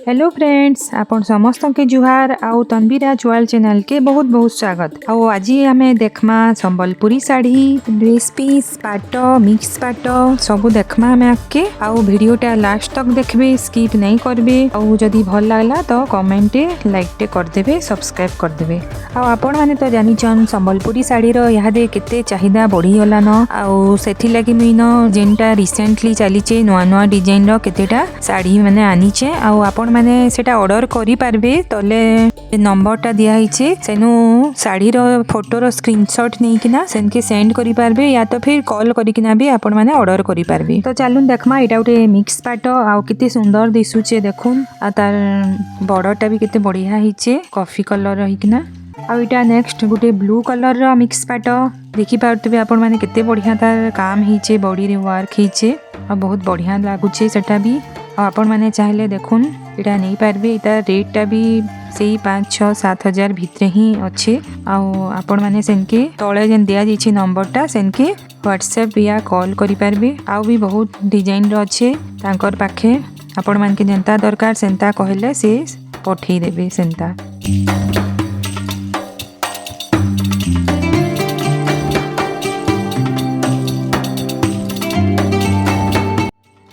Hello friends, आपण समस्त के जुहार आउ तनवीराज वर्ल्ड चैनल के बहुत बहुत स्वागत। आउ आज आमे देखमा संबलपुरी साड़ी ड्रेस पीस पाट मिक्स पाट सब देखमा हमें आके आउ वीडियोटा लास्ट तक देखबे, स्किप नहीं करबे। आउ जदी भल लागला तो कमेंट लाइक टे कर देबे, सब्सक्राइब कर देबे। आउ आपण माने तो जानि छन संबलपुरी साड़ी रो यादे केते चाहिदा बढ़ी होला न। आउ सेथि लागि मुई न जेनटा रिसेंटली चलीचे नवा नवा डिजाइन रो केतेटा साड़ी माने आनीचे। आउ आपण माने सेटा ऑर्डर करि पारबे। तले नंबरटा दिया हिचे, सेनु साड़ी रो फोटो रो स्क्रीनशॉट नै किना सेनके सेंड करि पारबे या तो फिर कॉल करि किना भी आपण माने ऑर्डर करि पारबे। तो चालुन देखमा एटा उटे मिक्स पाट आउ केते सुंदर दिसुचे देखुन। आ तार बॉर्डरटा भी केते बढ़िया हिचे कॉफी कलर रही किना। आउ इटा नेक्स्ट गुटे ब्लू कलर रो मिक्स पाट देखि पारतबे आपण माने केते बढ़िया तार काम हिचे, बॉडी रे वर्क हिचे आ बहुत बढ़िया लागुचे सेटा भी। आपण माने चाहले देखुन इटा नहीं पारबे। इटा रेटटा भी सेही 5-6-7 हजार भितरे ही अच्छे। आपण माने सेनके तळे जेन दिया जाइछि नंबरटा सेनके व्हाट्सएप या कॉल करि पारबे। आउ भी बहुत डिजाइन रो अच्छे तांकर पाखे। आपण मान के जेंता दरकार सेंता कहले से पठेई देबे सेंता।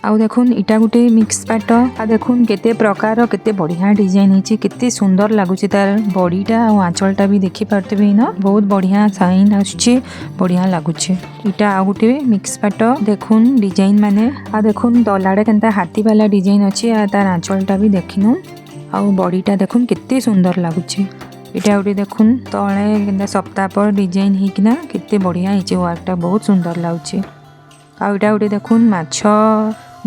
आउ देखुन इटा गुटे मिक्स पाट। आ देखुन केते प्रकार केते बढ़िया डिजाइन हिची, केते सुंदर लागुची तार बॉडीटा आ आंचलटा भी देखि पारतबे न। बहुत बढ़िया साइन आछे, बढ़िया लागुची। इटा आ गुटे मिक्स पाट देखुन डिजाइन माने। आ देखुन दलाडे केनता हाथी वाला डिजाइन अछि। आ तार आंचलटा भी देखिनु। आउ बॉडीटा देखुन केते सुंदर लागुची। इटा गुटे देखुन तळे केनता सप्ताह पर डिजाइन हिकिना केते बढ़िया हिची, वर्कटा बहुत सुंदर लागुची। आ इटा गुटे देखुन माछो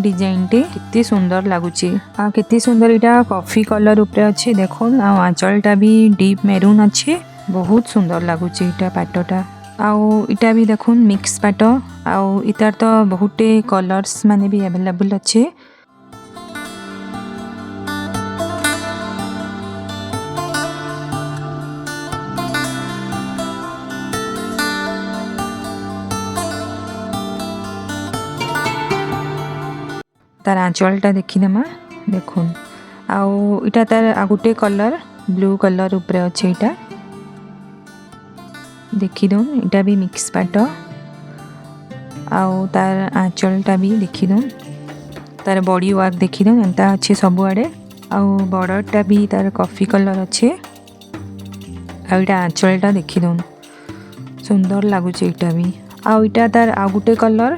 डिजाइन टे कितनी सुंदर लगुची। आ कितनी सुंदर इटा कॉफी कलर ऊपर अच्छे देखुन। आ आंचलटा भी डीप मेरून अच्छे, बहुत सुंदर लगुची इटा पाटटा। आउ इटा भी देखुन मिक्स पाट। आउ इतार तो बहुते कलर्स माने भी अवेलेबल अच्छे। तार आंचलटा देखिनेमा देखुन। आउ इटा तार आगुटे कलर ब्लू कलर ऊपर अच्छे इटा देखि दउन। इटा भी मिक्स पाट। आउ तार आंचलटा भी देखि दउन, तार बॉडी वर्क देखि दउन एंता अच्छे सब आड़े। आउ बॉर्डरटा भी तार कॉफी कलर अच्छे। आउ इटा आंचलटा देखि दउन सुंदर लागुचे इटा भी। आउ इटा तार आगुटे कलर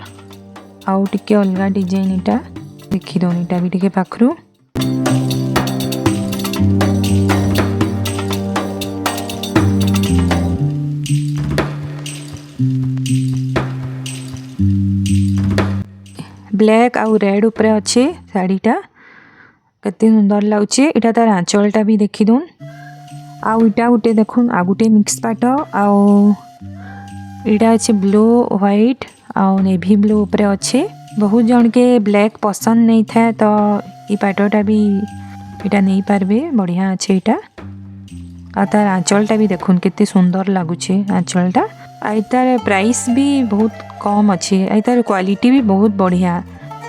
आउ टिके अलगा डिजाइन इटा देखि दउन। इटा भी टिके पाखरु। ब्लैक आउ रेड ऊपर अच्छे साड़ीटा केते सुंदर लागुचे। इटा तार आंचलटा भी देखि दउन। आउ इटा गुटे देखुन आगुटे मिक्स पाट। आउ इटा अच्छे ब्लू व्हाइट आउ नेवी ब्लू ऊपर अच्छे। बहुत जन के ब्लैक पसंद नहीं था तो ये पाटटा भी इटा नहीं पारबे, बढ़िया अच्छे इटा। आ तार आंचलटा भी देखुन केते सुंदर लागुचे आंचलटा। आ इतार प्राइस भी बहुत कम अच्छे। आ इतार क्वालिटी भी बहुत बढ़िया।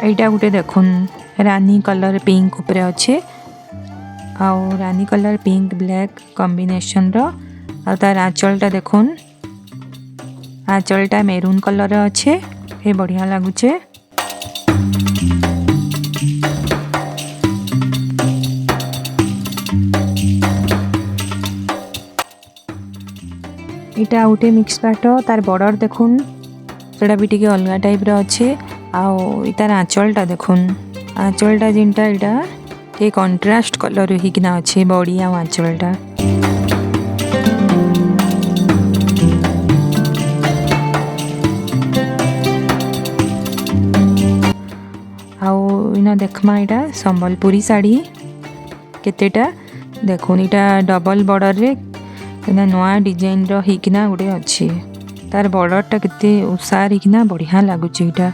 इटा गुटे देखुन रानी कलर पिंक ऊपर अच्छे। आउ रानी कलर पिंक ब्लैक कॉम्बिनेशन रो। आ तार आंचलटा देखुन, आंचलटा मेरून कलर अच्छे, ये बढ़िया लागुचे। इटा उठे मिक्स पाट। तार बॉर्डर देखुन सेटा भी टिके अलगा टाइप रो अच्छे। आउ इतार आंचलटा देखुन, आंचलटा जिनटा इटा टे कंट्रास्ट कलर ही किना अच्छे बॉडी आ आंचलटा। आउ इना देखमा इटा संबलपुरी साड़ी केतेटा देखुन। इटा डबल बॉर्डर रे नवा डिजाइन रो हिकिना गुटे अच्छे। तार बॉर्डरटा केते उसार हिकिना बढ़िया लागुचे इटा।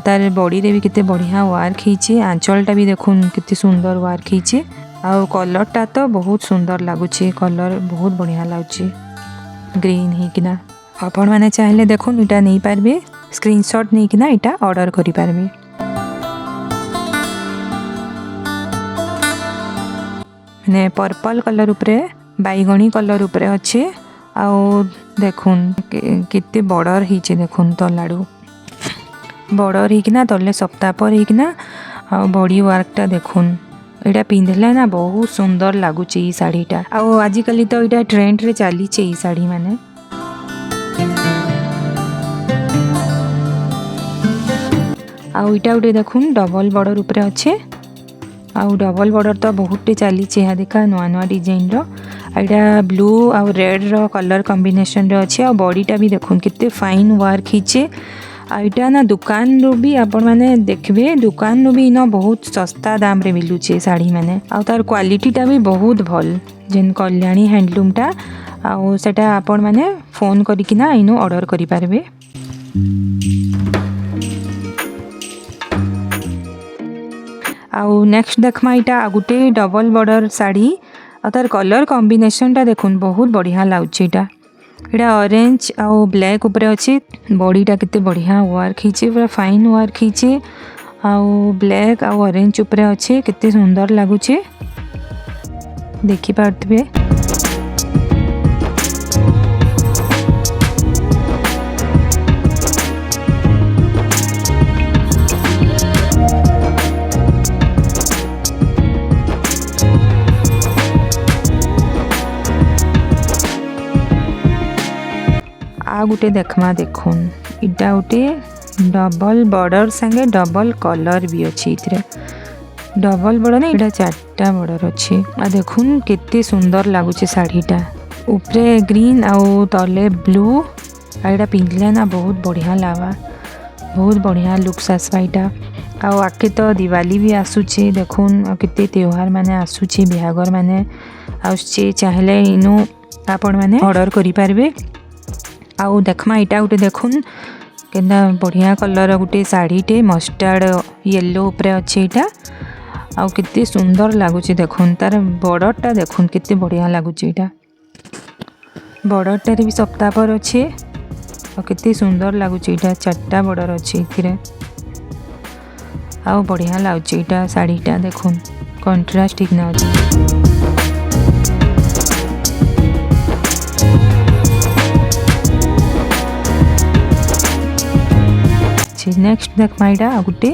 तार बॉडी रे भी केते बढ़िया वर्क हिचे। आंचलटा भी देखुन केते सुंदर वर्क हिचे। आउ कलरटा तो बहुत सुंदर लागुचे, कलर बहुत बढ़िया लागुचे ग्रीन हिकिना। आपण माने चाहले देखुन इटा नहीं पारबे, स्क्रीनशॉट नहीं किना इटा ऑर्डर करि पारबे। माने पर्पल कलर उपरे बैगणी कलर उपरे अच्छे आउ देखुन केते बॉर्डर हिचे देखुन तलाडू बॉर्डर हिकना तले सप्ताह पर हिकना आ बॉडी वर्कटा देखुन एटा पिंधले ना बहुत सुंदर लगुच शाढ़ीटा आजिकल तो यहाँ ट्रेंड रे चली शाढ़ी माने आईटा गोटे देखुन डबल बॉर्डर उपरे अच्छे आउ डबल बॉर्डर तो बहुत चली यहाँ देखा नुआ नुआ डिजाइन यहाँ ब्लू आउ रेड रो कलर कॉम्बिनेशन रे अच्छे आ बॉडीटा भी देखुन कितने फाइन वर्क हिचे आईटा ना दुकान रू भी आपण माने देखबे दुकान रू भी इनो बहुत सस्ता दाम रे मिलुचे साड़ी माने आ तार क्वालिटी टा भी बहुत भल जेन कल्याणी हैंडलूम टा आ सेटा आपण माने फोन करिकिना इनो ऑर्डर करि पारबे। आउ नेक्स्ट देखमा इटा गुटे डबल बॉर्डर साड़ी आ तार कलर कॉम्बिनेशन टा देखुन बहुत बढ़िया लाउचे इटा एटा ऑरेंज आउ ब्लैक ऊपर अच्छे बॉडीटा केते बढ़िया वर्क हिचे पूरा फाइन वर्क हिचे आउ ब्लैक आउ ऑरेंज ऊपर अच्छे केते सुंदर लगुचे देखि पारथबे। आ गुटे देखमा देखुन इटा गुटे डबल बॉर्डर संगे डबल कलर भी अच्छी डबल बॉर्डर नहीं इटा चारटा बॉर्डर अच्छी आ देखुन केते सुंदर लगुचे साड़ीटा ऊपरे ग्रीन आउ तले ब्लू आईटा पिंधले ना बहुत बढ़िया लावा बहुत बढ़िया लुक्स आसवा इटा आउ आके तो दिवाली भी आसुचे देखुन केते त्योहार माने आसुचे बिहागर माने आसुचे चाहले इनु आपण माने ऑर्डर करि पारबे। आउ देखमा इटा गुटे देखुन केना बढ़िया कलर गुटे साड़ीटे मस्टार्ड येलो ऊपर अच्छे इटा आउ केते सुंदर लगुचे देखुन तार बॉर्डरटा देखुन केते बढ़िया लगुचे इटा बॉर्डरटा भी सप्ताह पर अच्छे आ केते सुंदर लगुचे इटा चारटा बॉर्डर अच्छे इथिरे आउ बढ़िया लगुचे इटा साड़ीटा देखुन कंट्रास्ट ठीक ना नेक्स्ट देखमा इटा गुटे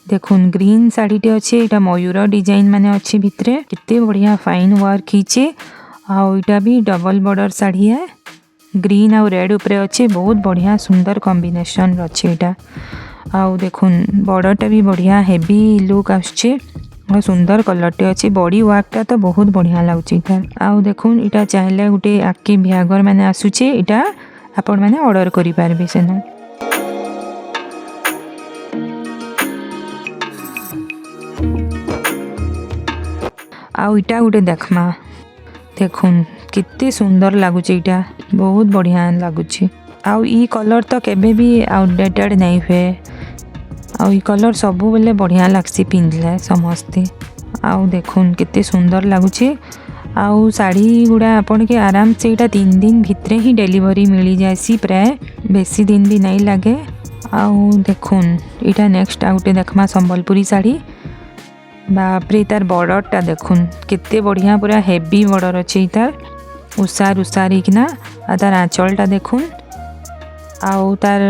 देखुन ग्रीन साड़ीटे अच्छे इटा मयूर डिजाइन माने अच्छे भितरे कितने बढ़िया फाइन वर्क हिचे आउ इटा भी डबल बॉर्डर साड़ी है ग्रीन आउ रेड ऊपर अच्छे बहुत बढ़िया सुंदर कॉम्बिनेशन अच्छे इटा आउ देखुन बॉर्डरटा भी बढ़िया हेवी लुक आछे सुंदर कलरटे अच्छे बॉडी वर्कटा तो बहुत बढ़िया लगुचे इटा आउ देखुन इटा चाहले गुटे आके बिहागर माने आसुचे इटा आपण माने ऑर्डर करि पारबे सेनो। आउ इटा गुटे देखमा देखुन कितने सुंदर लगुचे इटा बहुत बढ़िया लगुचे आउ ई कलर तो केबे भी आउटडेटेड नहीं हुए आउ ई कलर सबु बेले बढ़िया लगसी पिंधले समस्ते आउ देखुन कितने सुंदर लगुचे आउ साड़ी गुड़ा आपन के आराम से इटा 3 दिन भितरे ही डिलीवरी मिली जासी प्राय बेसी दिन भी नहीं लगे आउ देखुन इटा नेक्स्ट आउटे देखमा संबलपुरी साड़ी बापरे तार बॉर्डरटा देखुन केते बढ़िया पूरा हेवी बॉर्डर अच्छे तार उसार उसार हिकना आ तार आंचलटा देखुन आउ तार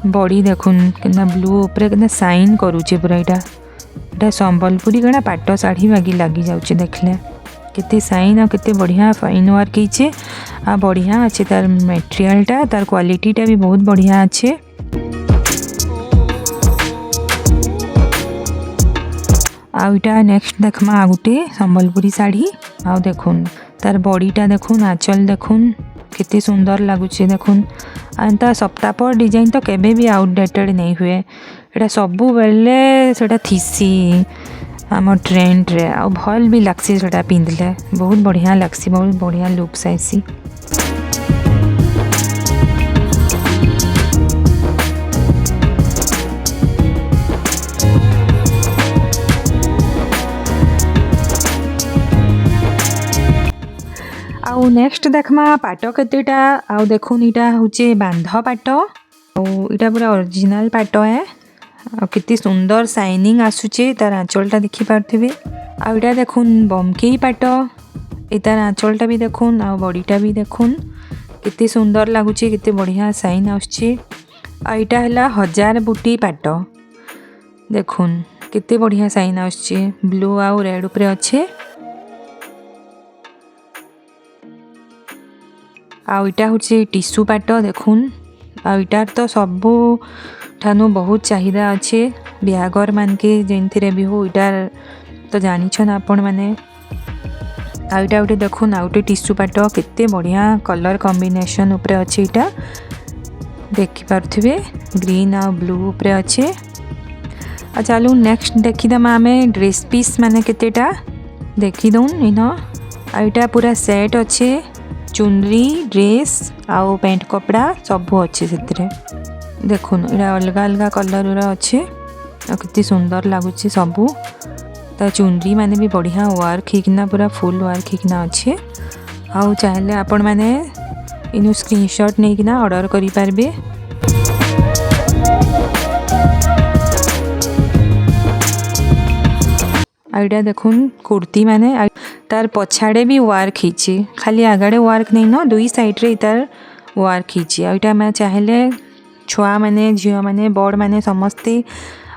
बॉडी देखुन केना ब्लू ऊपर केना साइन करूचे पूरा इटा संबलपुरी कणा पाट साड़ी बागी लगी जाउचे देखले केते साइन आ केते बढ़िया फाइन वर्क हिचे आ बढ़िया अच्छे तार मटेरियलटा तार क्वालिटीटा भी बहुत बढ़िया अच्छे। आउ इटा नेक्स्ट देखमा आ गुटे संबलपुरी साड़ी आउ देखुन तार बॉडीटा देखुन आंचल देखुन केते सुंदर लगुचे देखुन आंता सप्ताह पर डिजाइन तो केबे भी आउटडेटेड नहीं हुए एटा सबु बेले सेटा थीसी आम ट्रेंड रे आ भल भी लगसी सेटा पिंधले बहुत बढ़िया लगसी बहुत बढ़िया लुक्स आइसी। आउ नेक्स्ट देखमा पाट केतेटा आउ देखुन इटा होचे बांध पाट आउ इटा पूरा ओरिजिनल पाट है आ कितनी सुंदर शाइनिंग आसुचे तार आंचलटा देखि पारथिबे। आ इटा देखुन बमकेई पाट ए तार आंचलटा भी देखुन आ बॉडीटा भी देखुन कितनी सुंदर लगुचे कितने बढ़िया शाइन आसुचे। आ इटा हला 1000 बूटी पाट देखुन कितने बढ़िया शाइन आसुचे ब्लू आ रेड उपरे अच्छे। आ इटा होचे टिश्यू पाट देखुन आ इटार तो सबू ठानु बहुत चाहिदा अच्छे बिहागर मानके जेनथिरे भी हो इटार तो जानिछन आपण माने। आ इटा उटे देखुन आ उटे टिश्यू पाट केते बढ़िया कलर कॉम्बिनेशन उपरे अच्छे इटा देखि पारथिबे ग्रीन आ ब्लू उपरे अच्छे। आ चलू नेक्स्ट देखिदमा आमे ड्रेस पीस माने केतेटा देखि दउन इन। आ इटा पूरा सेट अच्छे चुनरी ड्रेस आउ पैंट कपड़ा सबू अच्छे से देखुन इटा अलग अलग कलर उरा अच्छे आ कितनी सुंदर लगुच सबू। ता चुनरी माने भी बढ़िया वर्क हिकना पूरा फुल वर्क हिकना अच्छे। आउ चाहले आपण माने इनु स्क्रीनशॉट नेकिना ऑर्डर करि पारबे। आइडिया देखुन कुर्ती माने तार पछाड़े भी वर्क हिची खाली आगड़े वर्क नहीं न दुई साइड रे तार वर्क हिची। आइटा मैं चाहले छुआ माने झियो माने बड़ माने समस्ते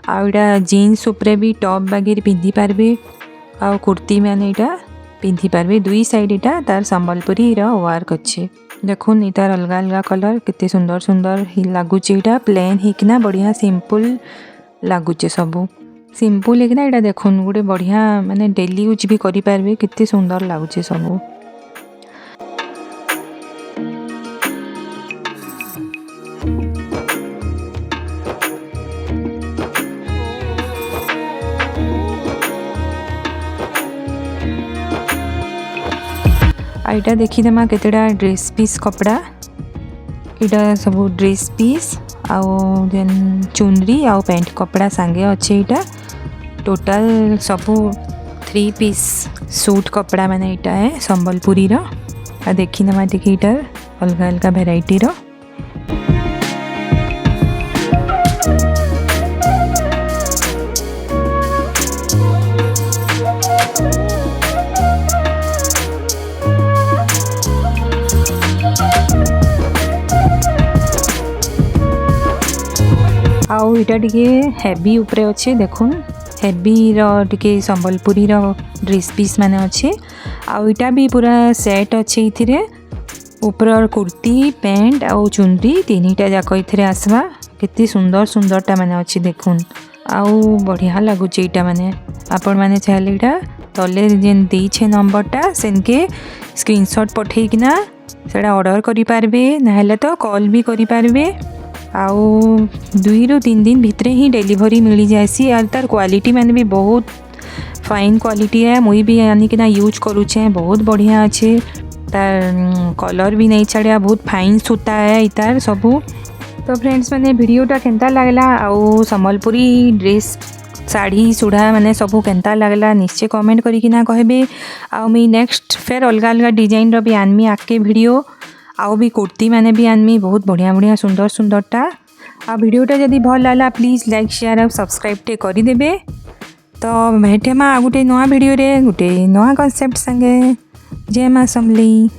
आइटा जीन्स उपरे भी टॉप बागेर पिंधि पारबे आ कुर्ती माने इटा पिंधि पारबे दुई साइड इटा तार संबलपुरी रा वर्क अच्छे देखुन इतार अलग अलग कलर कितने सुंदर सुंदर ही लागुचे। इटा प्लेन हिकना बढ़िया सिंपल लागुचे सबू सिंपल लेकिन इटा देखुन गोटे बढ़िया माने डेली यूज भी करि पारबे कितने सुंदर लागुचे सबू। आइटा देखिदेमा केतेटा ड्रेस पीस कपड़ा इटा सब ड्रेस पीस आउ देन चुनरी आउ पैंट कपड़ा सांगे अच्छे। इटा टोटल सबू 3 पीस सूट कपड़ा माने इटा है संबलपुरी रो आ देखिनमा टिके इटा अलग अलग वेराइटी रो। आउ इटा टिके हेवी उपरे अच्छे देखुन हेवी रो टिके संबलपुरी रो ड्रेस पीस माने अच्छे। आउ इटा भी पूरा सेट अच्छे इथिरे ऊपर कुर्ती पैंट आउ चुनरी तीनटा जाक इथिरे आसवा कितनी सुंदर सुंदरटा माने अच्छे देखुन आउ बढ़िया लगुचे। इटा माने आपण माने चाहले इटा तले जेन देइछे नंबरटा सेनके स्क्रीनशॉट पठेइकिना सेटा ऑर्डर करि पारबे नाहेले तो कॉल भी करि पारबे। आउ 2 ରୁ 3 दिन भितरे ही डिलीवरी मिली जाएसी और तार क्वालिटी मैंने भी बहुत फाइन क्वालिटी है मुई भी यानी कि ना यूज करूचे बहुत बढ़िया अच्छे तार कलर भी नहीं छाड़ा बहुत फाइन सूता है इतार सबू। तो फ्रेंड्स मैंने वीडियोटा केंता लागला आउ संबलपुरी ड्रेस साड़ी सुढ़ा माने सबू केंता लागला निश्चय कमेंट करिकी ना कहबे। आउ मी नेक्स्ट फेर अलग अलग डिजाइन रो भी आनमी आके वीडियो आउ भी कुर्ती माने भी आनमी बहुत बढ़िया बढ़िया सुंदर सुंदरटा। आ वीडियोटा जदि भल लागला प्लीज लाइक शेयर और सब्सक्राइब टे करि देबे। तो भेटेमा गोटे नया वीडियो रे गोटे नया कॉन्सेप्ट संगे जय मां समली।